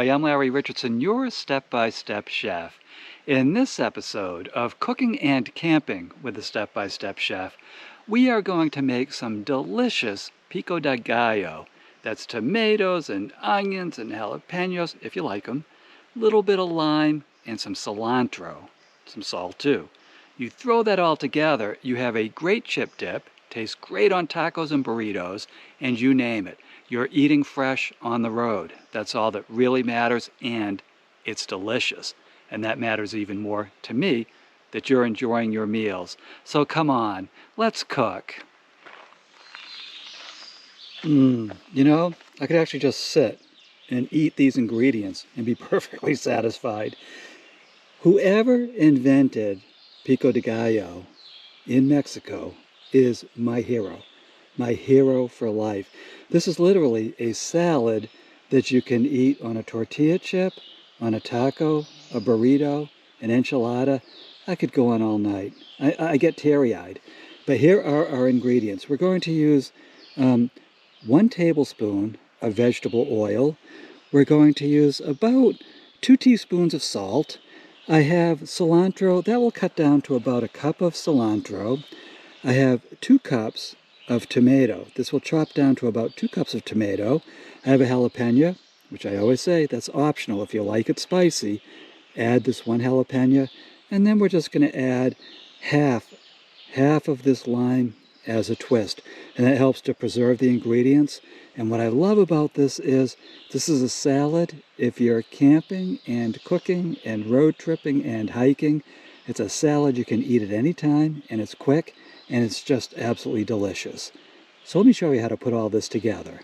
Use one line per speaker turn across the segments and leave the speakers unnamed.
Hi, I'm Larry Richardson, your step-by-step chef. In this episode of Cooking and Camping with the Step-by-Step Chef, we are going to make some delicious Pico de Gallo. That's tomatoes and onions and jalapenos, if you like them, a little bit of lime, and some cilantro, some salt too. You throw that all together, you have a great chip dip, tastes great on tacos and burritos, and you name it. You're eating fresh on the road. That's all that really matters, and it's delicious. And that matters even more to me, that you're enjoying your meals. So come on, let's cook. You know, I could actually just sit and eat these ingredients and be perfectly satisfied. Whoever invented Pico de Gallo in Mexico is my hero for life. This is literally a salad that you can eat on a tortilla chip, on a taco, a burrito, an enchilada. I could go on all night. I get teary-eyed. But here are our ingredients. We're going to use 1 tablespoon of vegetable oil. We're going to use about 2 teaspoons of salt. I have cilantro. That will cut down to about 1 cup of cilantro. I have 2 cups of tomato. This will chop down to about 2 cups of tomato. I have a jalapeno, which I always say that's optional. If you like it spicy, add this 1 jalapeno, and then we're just going to add half of this lime as a twist, and that helps to preserve the ingredients. And what I love about this is a salad. If you're camping and cooking and road tripping and hiking, it's a salad you can eat at any time, and it's quick, and it's just absolutely delicious. So let me show you how to put all this together.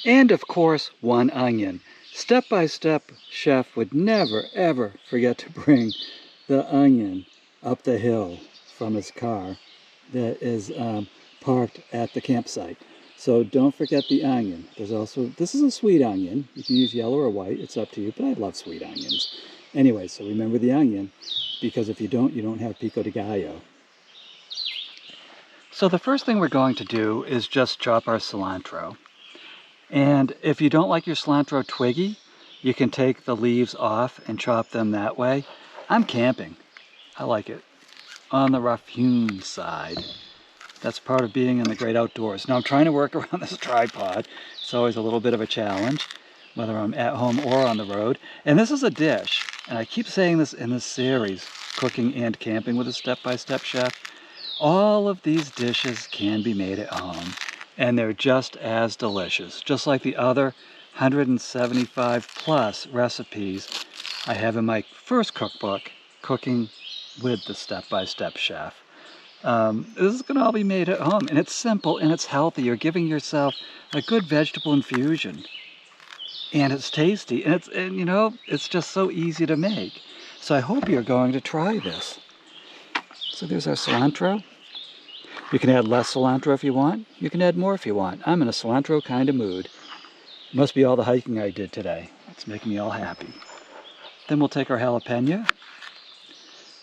And of course, 1 onion. Step-by-Step Chef would never, ever forget to bring the onion up the hill from his car that is parked at the campsite. So don't forget the onion. There's also, this is a sweet onion. You can use yellow or white, it's up to you, but I love sweet onions. Anyway, so remember the onion, because if you don't have Pico de Gallo. So the first thing we're going to do is just chop our cilantro. And if you don't like your cilantro twiggy, you can take the leaves off and chop them that way. I'm camping. I like it on the rough-hewn side. That's part of being in the great outdoors. Now I'm trying to work around this tripod. It's always a little bit of a challenge, whether I'm at home or on the road. And this is a dish, and I keep saying this in this series, Cooking and Camping with a Step-by-Step Chef. All of these dishes can be made at home, and they're just as delicious. Just like the other 175 plus recipes I have in my first cookbook, Cooking with the Step-by-Step Chef. This is going to all be made at home, and it's simple and it's healthy. You're giving yourself a good vegetable infusion, and it's tasty, and you know, it's just so easy to make. So I hope you're going to try this. So there's our cilantro. You can add less cilantro if you want. You can add more if you want. I'm in a cilantro kind of mood. Must be all the hiking I did today. It's making me all happy. Then we'll take our jalapeno.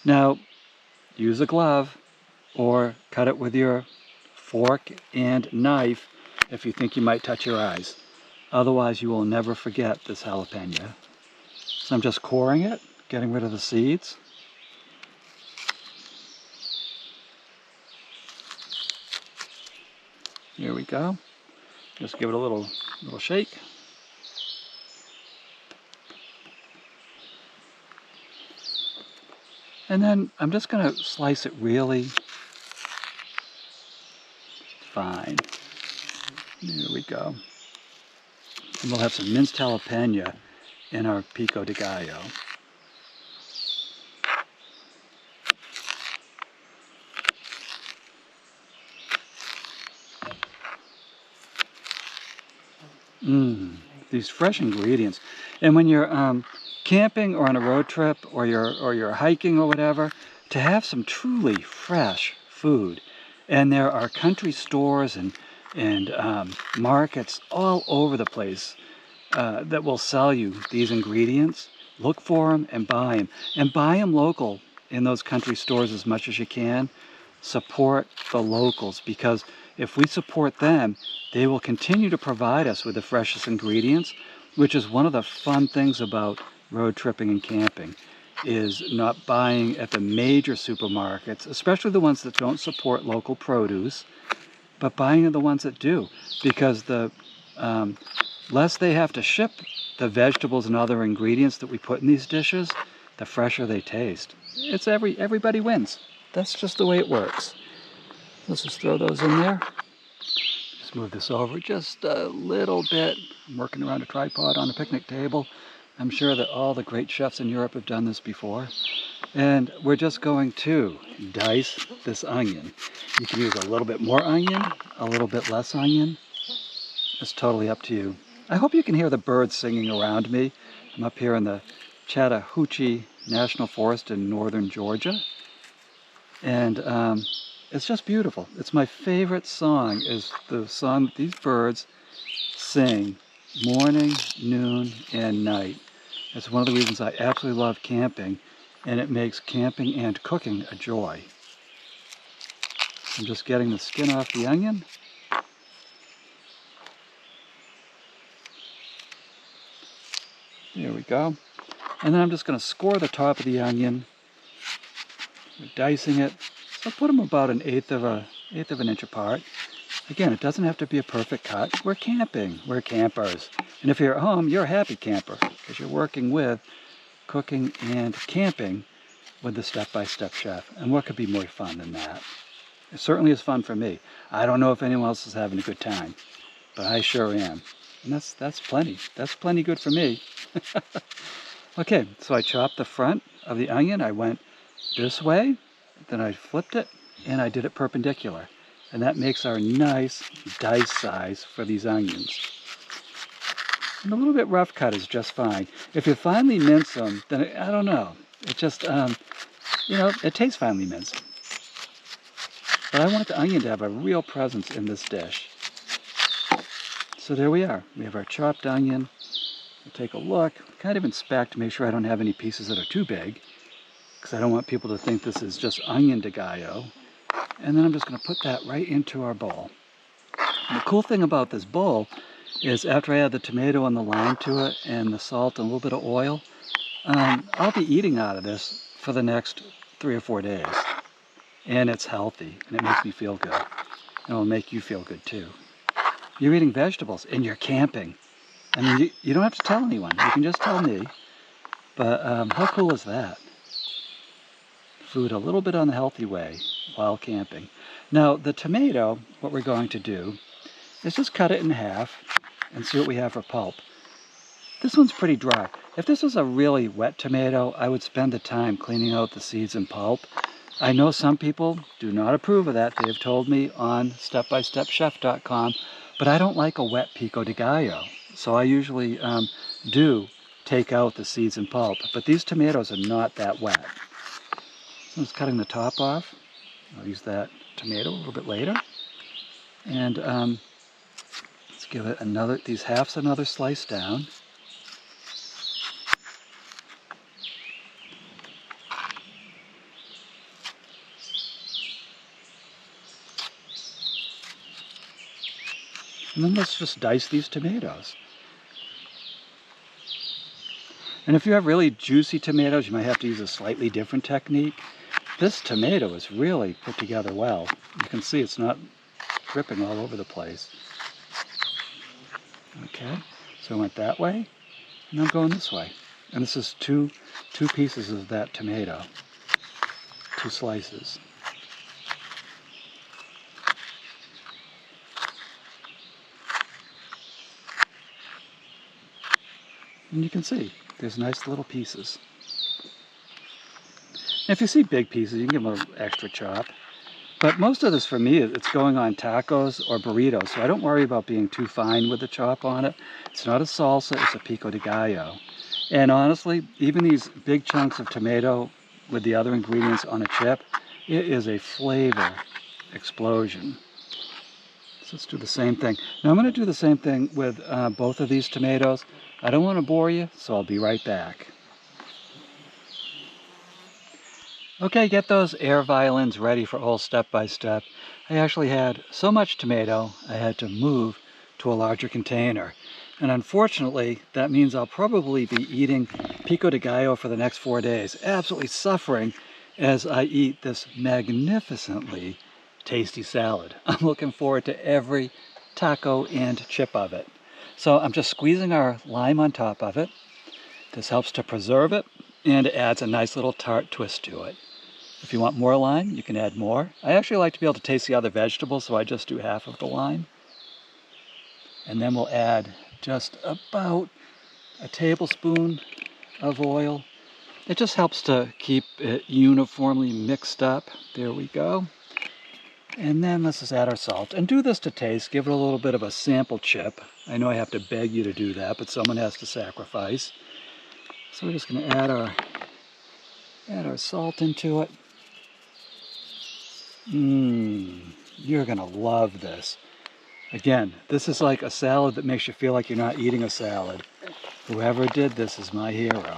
Now, use a glove or cut it with your fork and knife if you think you might touch your eyes. Otherwise, you will never forget this jalapeno. So I'm just coring it, getting rid of the seeds. Here we go. Just give it a little shake. And then I'm just going to slice it really fine. There we go. And we'll have some minced jalapeno in our Pico de Gallo. These fresh ingredients. And when you're camping or on a road trip or you're hiking or whatever, to have some truly fresh food. And there are country stores and markets all over the place that will sell you these ingredients. Look for them and buy them. And buy them local in those country stores as much as you can. Support the locals, because if we support them, they will continue to provide us with the freshest ingredients, which is one of the fun things about road tripping and camping, is not buying at the major supermarkets, especially the ones that don't support local produce, but buying at the ones that do, because the less they have to ship the vegetables and other ingredients that we put in these dishes, the fresher they taste. It's everybody wins. That's just the way it works. Let's just throw those in there. Just move this over just a little bit. I'm working around a tripod on a picnic table. I'm sure that all the great chefs in Europe have done this before. And we're just going to dice this onion. You can use a little bit more onion, a little bit less onion. It's totally up to you. I hope you can hear the birds singing around me. I'm up here in the Chattahoochee National Forest in northern Georgia. And it's just beautiful. It's my favorite song, is the song that these birds sing morning, noon, and night. It's one of the reasons I absolutely love camping, and it makes camping and cooking a joy. I'm just getting the skin off the onion. There we go. And then I'm just going to score the top of the onion. We're dicing it. So put them about an eighth of an inch apart. Again, it doesn't have to be a perfect cut. We're camping. We're campers. And if you're at home, you're a happy camper, because you're working with cooking and camping with the Step-by-Step Chef. And what could be more fun than that? It certainly is fun for me. I don't know if anyone else is having a good time, but I sure am. And that's plenty. That's plenty good for me. Okay, so I chopped the front of the onion. I went this way, then I flipped it, and I did it perpendicular. And that makes our nice dice size for these onions. And a little bit rough cut is just fine. If you finely mince them, then I don't know. It just, you know, it tastes finely minced. But I want the onion to have a real presence in this dish. So there we are. We have our chopped onion. We'll take a look, kind of inspect, make sure I don't have any pieces that are too big, because I don't want people to think this is just onion de gallo. And then I'm just going to put that right into our bowl. And the cool thing about this bowl is after I add the tomato and the lime to it, and the salt and a little bit of oil, I'll be eating out of this for the next 3 or 4 days. And it's healthy, and it makes me feel good. And it'll make you feel good too. You're eating vegetables, and you're camping. I mean, you don't have to tell anyone. You can just tell me. But how cool is that? Food a little bit on the healthy way while camping. Now, the tomato, what we're going to do is just cut it in half and see what we have for pulp. This one's pretty dry. If this was a really wet tomato, I would spend the time cleaning out the seeds and pulp. I know some people do not approve of that. They've told me on StepByStepChef.com, but I don't like a wet Pico de Gallo. So I usually do take out the seeds and pulp, but these tomatoes are not that wet. So I'm just cutting the top off. I'll use that tomato a little bit later. And let's give it these halves another slice down. And then let's just dice these tomatoes. And if you have really juicy tomatoes, you might have to use a slightly different technique. This tomato is really put together well. You can see it's not dripping all over the place. Okay, so I went that way, and I'm going this way. And this is two pieces of that tomato, 2 slices. And you can see there's nice little pieces. And if you see big pieces, you can give them an extra chop. But most of this for me, it's going on tacos or burritos, so I don't worry about being too fine with the chop on it. It's not a salsa, it's a Pico de Gallo. And honestly, even these big chunks of tomato with the other ingredients on a chip, it is a flavor explosion. So let's do the same thing. Now I'm going to do the same thing with both of these tomatoes. I don't want to bore you, so I'll be right back. Okay, get those air violins ready for old Step by Step. I actually had so much tomato, I had to move to a larger container. And unfortunately, that means I'll probably be eating Pico de Gallo for the next 4 days, absolutely suffering as I eat this magnificently tasty salad. I'm looking forward to every taco and chip of it. So I'm just squeezing our lime on top of it. This helps to preserve it and adds a nice little tart twist to it. If you want more lime, you can add more. I actually like to be able to taste the other vegetables, so I just do half of the lime. And then we'll add just about a tablespoon of oil. It just helps to keep it uniformly mixed up. There we go. And then let's just add our salt. And do this to taste. Give it a little bit of a sample chip. I know I have to beg you to do that, but someone has to sacrifice. So we're just going to add our salt into it. You're going to love this. Again, this is like a salad that makes you feel like you're not eating a salad. Whoever did this is my hero.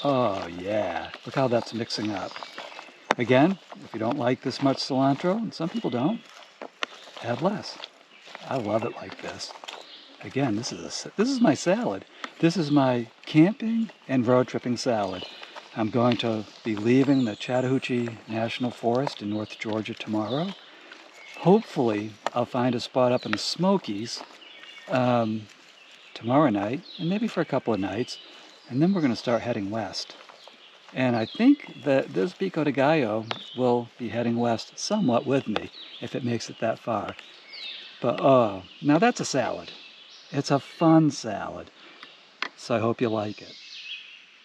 Oh yeah, look how that's mixing up. Again, if you don't like this much cilantro, and some people don't, add less. I love it like this. Again, this is my salad. This is my camping and road tripping salad. I'm going to be leaving the Chattahoochee National Forest in North Georgia tomorrow. Hopefully, I'll find a spot up in the Smokies tomorrow night, and maybe for a couple of nights, and then we're going to start heading west. And I think that this Pico de Gallo will be heading west somewhat with me, if it makes it that far. But oh, now that's a salad. It's a fun salad, so I hope you like it.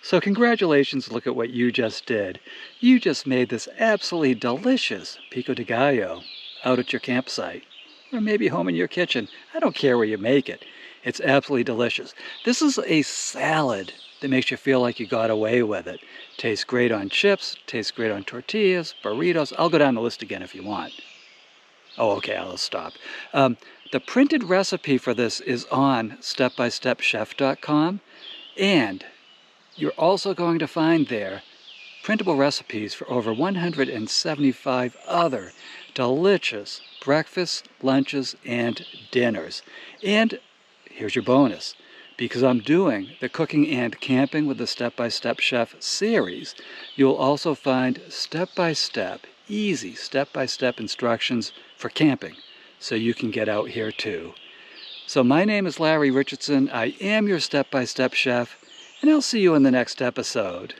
So congratulations, look at what you just did. You just made this absolutely delicious Pico de Gallo out at your campsite, or maybe home in your kitchen. I don't care where you make it. It's absolutely delicious. This is a salad that makes you feel like you got away with it. Tastes great on chips, tastes great on tortillas, burritos. I'll go down the list again if you want. Oh, okay, I'll stop. The printed recipe for this is on StepByStepChef.com, and you're also going to find there printable recipes for over 175 other delicious breakfasts, lunches, and dinners. And here's your bonus. Because I'm doing the Cooking and Camping with the Step-by-Step Chef series, you'll also find step-by-step, easy step-by-step instructions for camping, so you can get out here too. So my name is Larry Richardson. I am your Step-by-Step Chef, and I'll see you in the next episode.